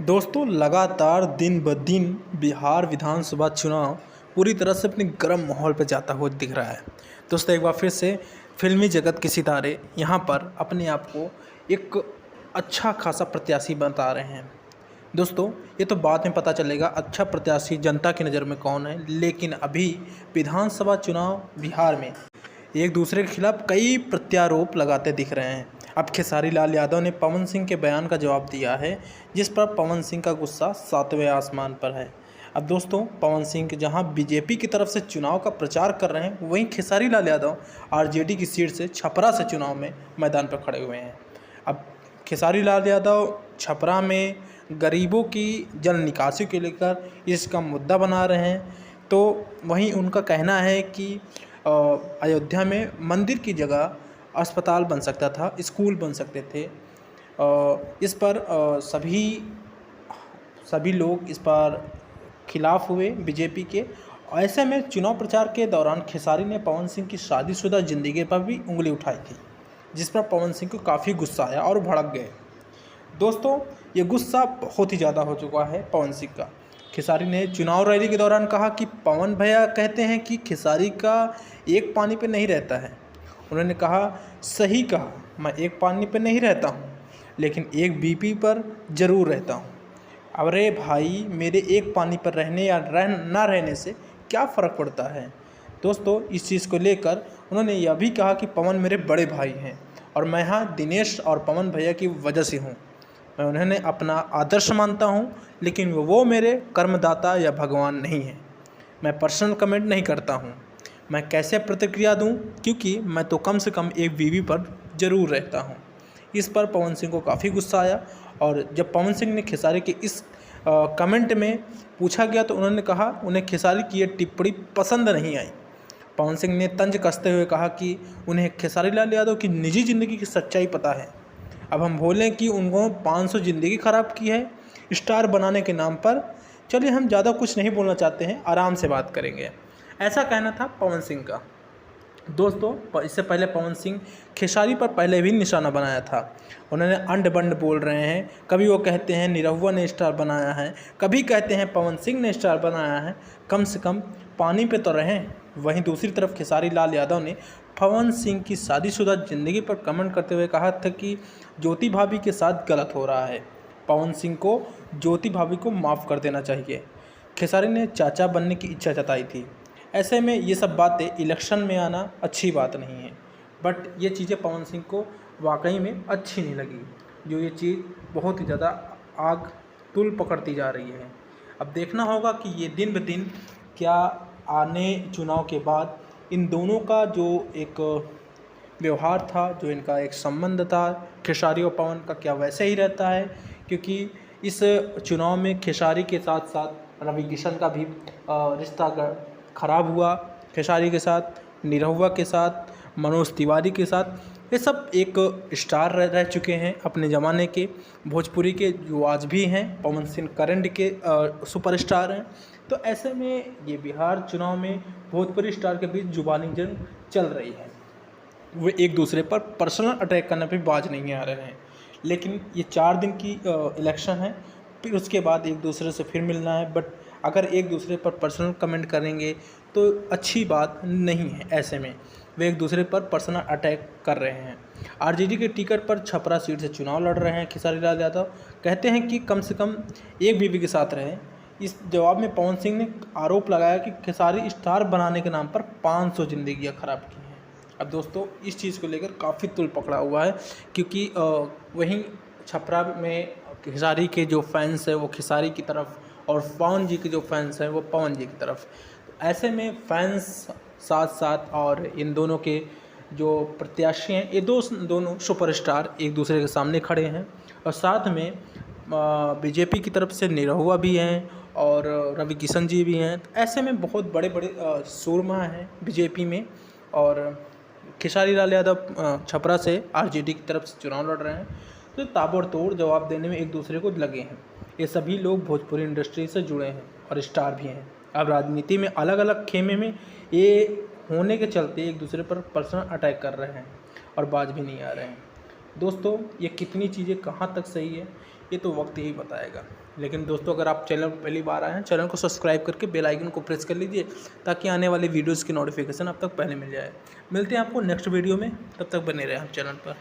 दोस्तों लगातार दिन ब दिन बिहार विधानसभा चुनाव पूरी तरह से अपने गर्म माहौल पर जाता हुआ दिख रहा है। दोस्तों एक बार फिर से फिल्मी जगत के सितारे यहाँ पर अपने आप को एक अच्छा खासा प्रत्याशी बता रहे हैं। दोस्तों ये तो बाद में पता चलेगा अच्छा प्रत्याशी जनता की नज़र में कौन है, लेकिन अभी विधानसभा चुनाव बिहार में एक दूसरे के खिलाफ कई प्रत्यारोप लगाते दिख रहे हैं। अब खेसारी लाल यादव ने पवन सिंह के बयान का जवाब दिया है, जिस पर पवन सिंह का गुस्सा सातवें आसमान पर है। अब दोस्तों पवन सिंह के जहां बीजेपी की तरफ से चुनाव का प्रचार कर रहे हैं, वहीं खेसारी लाल यादव आरजेडी की सीट से छपरा से चुनाव में मैदान पर खड़े हुए हैं। अब खेसारी लाल यादव छपरा में गरीबों की जल निकासी को लेकर इसका मुद्दा बना रहे हैं, तो वहीं उनका कहना है कि अयोध्या में मंदिर की जगह अस्पताल बन सकता था, स्कूल बन सकते थे। इस पर सभी लोग इस पर खिलाफ हुए बीजेपी के। ऐसे में चुनाव प्रचार के दौरान खेसारी ने पवन सिंह की शादीशुदा ज़िंदगी पर भी उंगली उठाई थी, जिस पर पवन सिंह को काफ़ी गुस्सा आया और भड़क गए। दोस्तों ये गुस्सा बहुत ही ज़्यादा हो चुका है पवन सिंह का। खेसारी ने चुनाव रैली के दौरान कहा कि पवन भैया कहते हैं कि खेसारी का एक पानी पे नहीं रहता है। उन्होंने कहा, सही कहा, मैं एक पानी पे नहीं रहता हूँ, लेकिन एक बीपी पर ज़रूर रहता हूँ। अरे भाई, मेरे एक पानी पर रहने या ना रहने से क्या फ़र्क पड़ता है। दोस्तों इस चीज़ को लेकर उन्होंने यह भी कहा कि पवन मेरे बड़े भाई हैं और मैं यहाँ दिनेश और पवन भैया की वजह से हूँ। मैं उन्हें अपना आदर्श मानता हूँ, लेकिन वो मेरे कर्मदाता या भगवान नहीं हैं। मैं पर्सनल कमेंट नहीं करता हूँ। मैं कैसे प्रतिक्रिया दूं, क्योंकि मैं तो कम से कम एक बीवी पर ज़रूर रहता हूं। इस पर पवन सिंह को काफ़ी गुस्सा आया, और जब पवन सिंह ने खेसारी के इस कमेंट में पूछा गया तो उन्होंने कहा उन्हें खेसारी की ये टिप्पणी पसंद नहीं आई। पवन सिंह ने तंज कसते हुए कहा कि उन्हें खेसारी लाल यादव की निजी ज़िंदगी की सच्चाई पता है। अब हम बोलें कि उनको 500 ज़िंदगी ख़राब की है स्टार बनाने के नाम पर। चलिए हम ज़्यादा कुछ नहीं बोलना चाहते हैं, आराम से बात करेंगे। ऐसा कहना था पवन सिंह का। दोस्तों इससे पहले पवन सिंह खेसारी पर पहले भी निशाना बनाया था। उन्होंने अंड बंड बोल रहे हैं। कभी वो कहते हैं निरहुआ ने स्टार बनाया है, कभी कहते हैं पवन सिंह ने स्टार बनाया है। कम से कम पानी पे तो रहें। वहीं दूसरी तरफ खेसारी लाल यादव ने पवन सिंह की शादीशुदा ज़िंदगी पर कमेंट करते हुए कहा था कि ज्योति भाभी के साथ गलत हो रहा है। पवन सिंह को ज्योति भाभी को माफ़ कर देना चाहिए। खेसारी ने चाचा बनने की इच्छा जताई थी। ऐसे में ये सब बातें इलेक्शन में आना अच्छी बात नहीं है, बट ये चीज़ें पवन सिंह को वाकई में अच्छी नहीं लगी। जो ये चीज़ बहुत ही ज़्यादा आग तुल पकड़ती जा रही है। अब देखना होगा कि ये दिन ब दिन क्या आने चुनाव के बाद इन दोनों का जो एक व्यवहार था, जो इनका एक संबंध था खेसारी और पवन का, क्या वैसे ही रहता है। क्योंकि इस चुनाव में खेसारी के साथ साथ रवि किशन का भी रिश्ता ख़राब हुआ। खेसारी के साथ, निरहुआ के साथ, मनोज तिवारी के साथ, ये सब एक स्टार रह चुके हैं अपने ज़माने के भोजपुरी के, जो आज भी हैं। पवन सिंह करंट के सुपरस्टार हैं। तो ऐसे में ये बिहार चुनाव में भोजपुरी स्टार के बीच जुबानी जंग चल रही है। वे एक दूसरे पर पर्सनल अटैक करने पर बाज नहीं आ रहे हैं। लेकिन ये 4 दिन की इलेक्शन है, फिर उसके बाद एक दूसरे से फिर मिलना है। बट अगर एक दूसरे पर पर्सनल कमेंट करेंगे तो अच्छी बात नहीं है। ऐसे में वे एक दूसरे पर पर्सनल अटैक कर रहे हैं। आरजेडी के टिकट पर छपरा सीट से चुनाव लड़ रहे हैं खेसारी लाल यादव। कहते हैं कि कम से कम एक बीवी के साथ रहें। इस जवाब में पवन सिंह ने आरोप लगाया कि खेसारी स्टार बनाने के नाम पर 500 ज़िंदगियाँ ख़राब की हैं। अब दोस्तों इस चीज़ को लेकर काफ़ी तुल पकड़ा हुआ है, क्योंकि वहीं छपरा में खेसारी के जो फैंस हैं वो खेसारी की तरफ, और पवन जी के जो फैंस हैं वो पवन जी की तरफ। तो ऐसे में फैंस साथ साथ और इन दोनों के जो प्रत्याशी हैं, ये दोनों सुपरस्टार एक दूसरे के सामने खड़े हैं। और साथ में बीजेपी की तरफ से निरहुआ भी हैं और रवि किशन जी भी हैं। तो ऐसे में बहुत बड़े बड़े सूरमा हैं बीजेपी में। और खेसारी लाल यादव छपरा से आरजेडी की तरफ से चुनाव लड़ रहे हैं। तो ताबड़तोड़ जवाब देने में एक दूसरे को लगे हैं। ये सभी लोग भोजपुरी इंडस्ट्री से जुड़े हैं और स्टार भी हैं। अब राजनीति में अलग अलग खेमे में ये होने के चलते एक दूसरे पर पर्सनल अटैक कर रहे हैं और बाज भी नहीं आ रहे हैं। दोस्तों ये कितनी चीज़ें कहाँ तक सही है, ये तो वक्त ही बताएगा। लेकिन दोस्तों, अगर आप चैनल पर पहली बार आए हैं, चैनल को सब्सक्राइब करके बेल आइकन को प्रेस कर लीजिए ताकि आने वाले वीडियोज़ की नोटिफिकेशन आप तक पहले मिल जाए। मिलते हैं आपको नेक्स्ट वीडियो में, तब तक बने रहें आप चैनल पर।